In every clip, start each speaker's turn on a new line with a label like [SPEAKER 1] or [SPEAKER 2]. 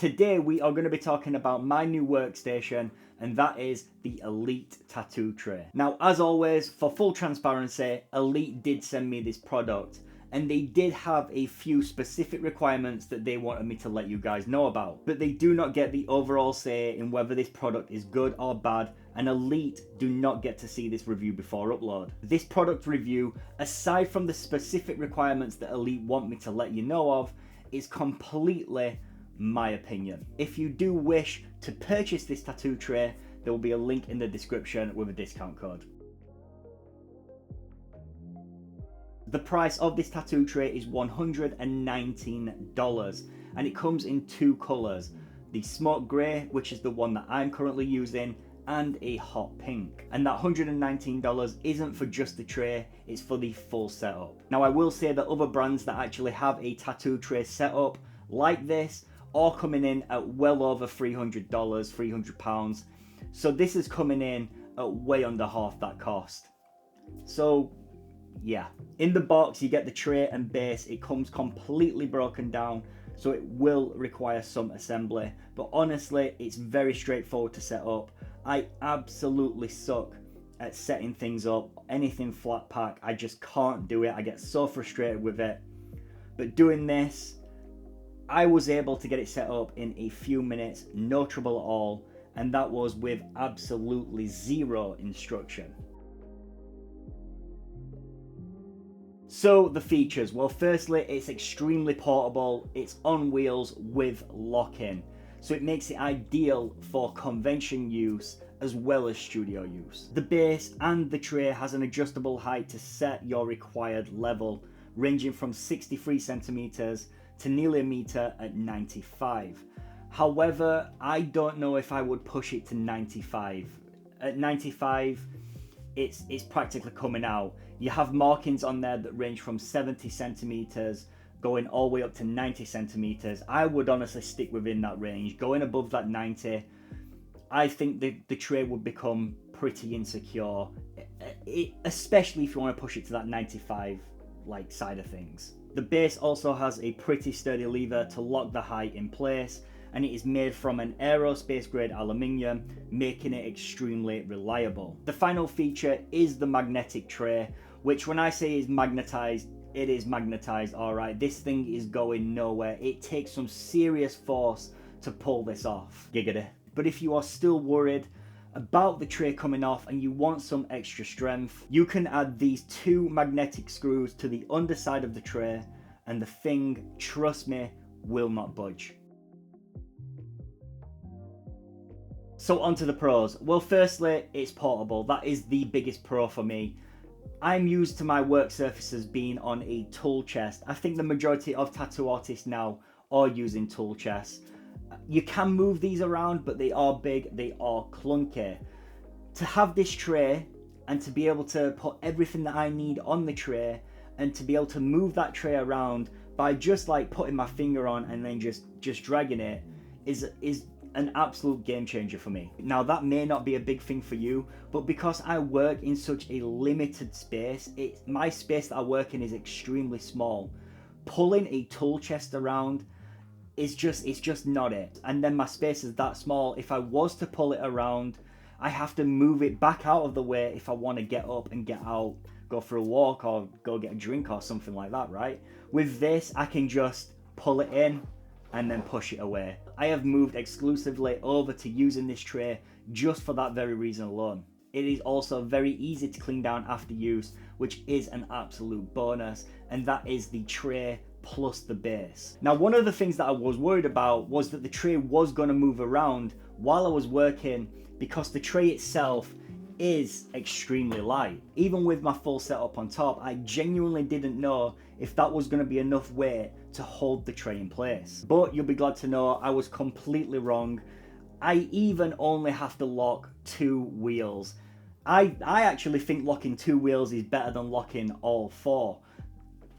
[SPEAKER 1] Today we are going to be talking about my new workstation, and that is the Elite tattoo tray. Now, as always, for full transparency, Elite did send me this product, and they did have a few specific requirements that they wanted me to let you guys know about. But they do not get the overall say in whether this product is good or bad, and Elite do not get to see this review before upload. This product review, aside from the specific requirements that Elite want me to let you know of, is completely my opinion. If you do wish to purchase this tattoo tray, there will be a link in the description with a discount code. The price of this tattoo tray is $119, and it comes in two colours: the smoke grey, which is the one that I'm currently using, and a hot pink. And that $119 isn't for just the tray, it's for the full setup. Now, I will say that other brands that actually have a tattoo tray setup like this are coming in at well over $300, £300. So this is coming in at way under half that cost. So yeah, in the box you get the tray and base. It comes completely broken down, so it will require some assembly, but honestly it's very straightforward to set up. I absolutely suck at setting things up, anything flat pack. I just can't do it. I get so frustrated with it. But doing this, I was able to get it set up in a few minutes, no trouble at all, and that was with absolutely zero instruction. So the features, well, firstly, it's extremely portable. It's on wheels with lock-in, so it makes it ideal for convention use as well as studio use. The base and the tray has an adjustable height to set your required level, ranging from 63 centimeters to nearly a meter at 95. However, I don't know if I would push it to 95. At 95, it's practically coming out. You have markings on there that range from 70 centimeters going all the way up to 90 centimeters. I would honestly stick within that range. Going above that 90, I think the tray would become pretty insecure, especially if you want to push it to that 95 like side of things. The base also has a pretty sturdy lever to lock the height in place, and it is made from an aerospace grade aluminium, making it extremely reliable. The final feature is the magnetic tray, which when I say is magnetized, it is magnetized, alright. This thing is going nowhere. It takes some serious force to pull this off. Giggity. But if you are still worried about the tray coming off and you want some extra strength, you can add these two magnetic screws to the underside of the tray, and the thing, trust me, will not budge. So onto the pros. Well, firstly, it's portable. That is the biggest pro for me. I'm used to my work surfaces being on a tool chest. I think the majority of tattoo artists now are using tool chests. You can move these around, but they are big, they are clunky. To have this tray and to be able to put everything that I need on the tray, and to be able to move that tray around by just like putting my finger on and then just dragging it is an absolute game changer for me. Now, that may not be a big thing for you, but because I work in such a limited space, my space that I work in is extremely small. Pulling a tool chest around it's just not it. And then my space is that small. If I was to pull it around, I have to move it back out of the way if I want to get up and get out, go for a walk or go get a drink or something like that, right? With this, I can just pull it in and then push it away. I have moved exclusively over to using this tray just for that very reason alone. It is also very easy to clean down after use, which is an absolute bonus, and that is the tray plus the base. Now, one of the things that I was worried about was that the tray was going to move around while I was working, because the tray itself is extremely light. Even with my full setup on top, I genuinely didn't know if that was going to be enough weight to hold the tray in place. But you'll be glad to know I was completely wrong. I even only have to lock 2 wheels. I actually think locking 2 wheels is better than locking all 4.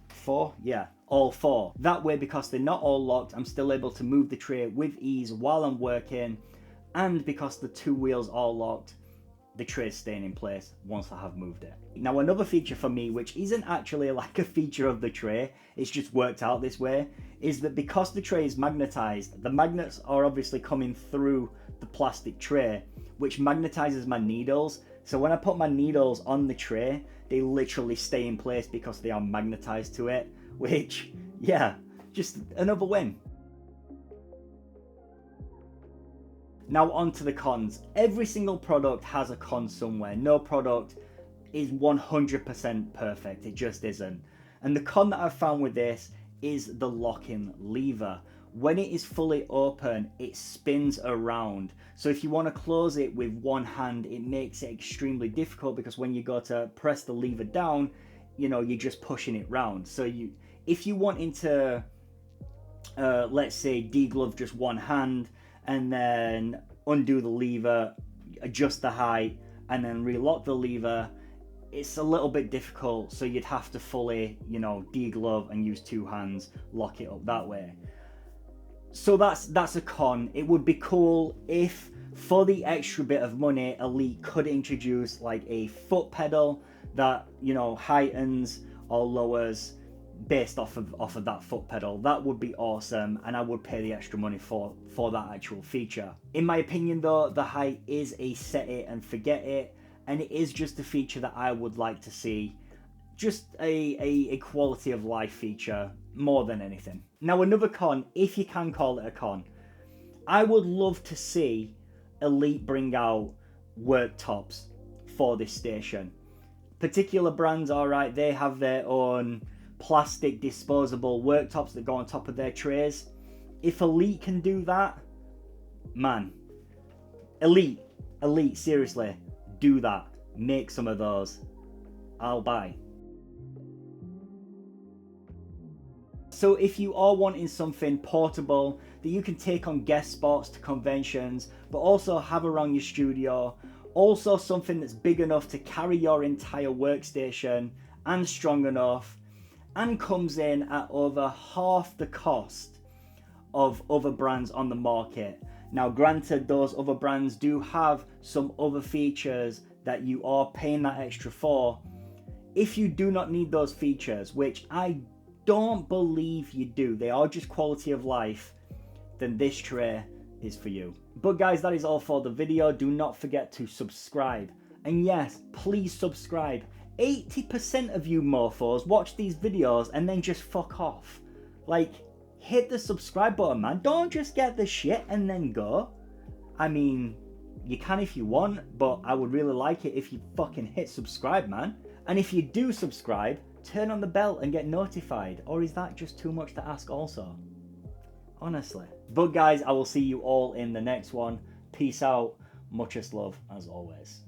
[SPEAKER 1] 4? Yeah, all 4. That way, because they're not all locked, I'm still able to move the tray with ease while I'm working, and because the 2 wheels are locked, the tray staying in place once I have moved it. Now another feature for me, which isn't actually like a feature of the tray, it's just worked out this way, is that because the tray is magnetized, the magnets are obviously coming through the plastic tray, which magnetizes my needles. So when I put my needles on the tray, they literally stay in place because they are magnetized to it, which, yeah, just another win. Now on to the cons. Every single product has a con somewhere. No product is 100% perfect. It just isn't. And the con that I've found with this is the lock-in lever. When it is fully open, it spins around. So if you want to close it with one hand, it makes it extremely difficult, because when you go to press the lever down, you know, you're just pushing it round. So if you wanting to, let's say, deglove just one hand, and then undo the lever, adjust the height, and then relock the lever, it's a little bit difficult. So you'd have to fully, you know, deglove and use two hands, lock it up that way. So that's a con. It would be cool if, for the extra bit of money, Elite could introduce like a foot pedal that, you know, heightens or lowers based off of that foot pedal. That would be awesome, and I would pay the extra money for that actual feature. In my opinion though, the height is a set it and forget it, and it is just a feature that I would like to see. Just a quality of life feature more than anything. Now another con, if you can call it a con, I would love to see Elite bring out work tops for this station. Particular brands, alright, they have their own plastic disposable worktops that go on top of their trays. If Elite can do that, man, Elite, seriously, do that. Make some of those. I'll buy. So if you are wanting something portable that you can take on guest spots to conventions, but also have around your studio, also something that's big enough to carry your entire workstation and strong enough, and comes in at over half the cost of other brands on the market. Now granted, those other brands do have some other features that you are paying that extra for. If you do not need those features, which I don't believe you do, they are just quality of life, then this tray is for you. But guys, that is all for the video. Do not forget to subscribe. And yes, please subscribe. 80% of you mofos watch these videos and then just fuck off. Like, hit the subscribe button, man. Don't just get the shit and then go. I mean, you can if you want, but I would really like it if you fucking hit subscribe, man. And if you do subscribe, turn on the bell and get notified. Or is that just too much to ask also? Honestly. But guys, I will see you all in the next one. Peace out. Muchest love as always.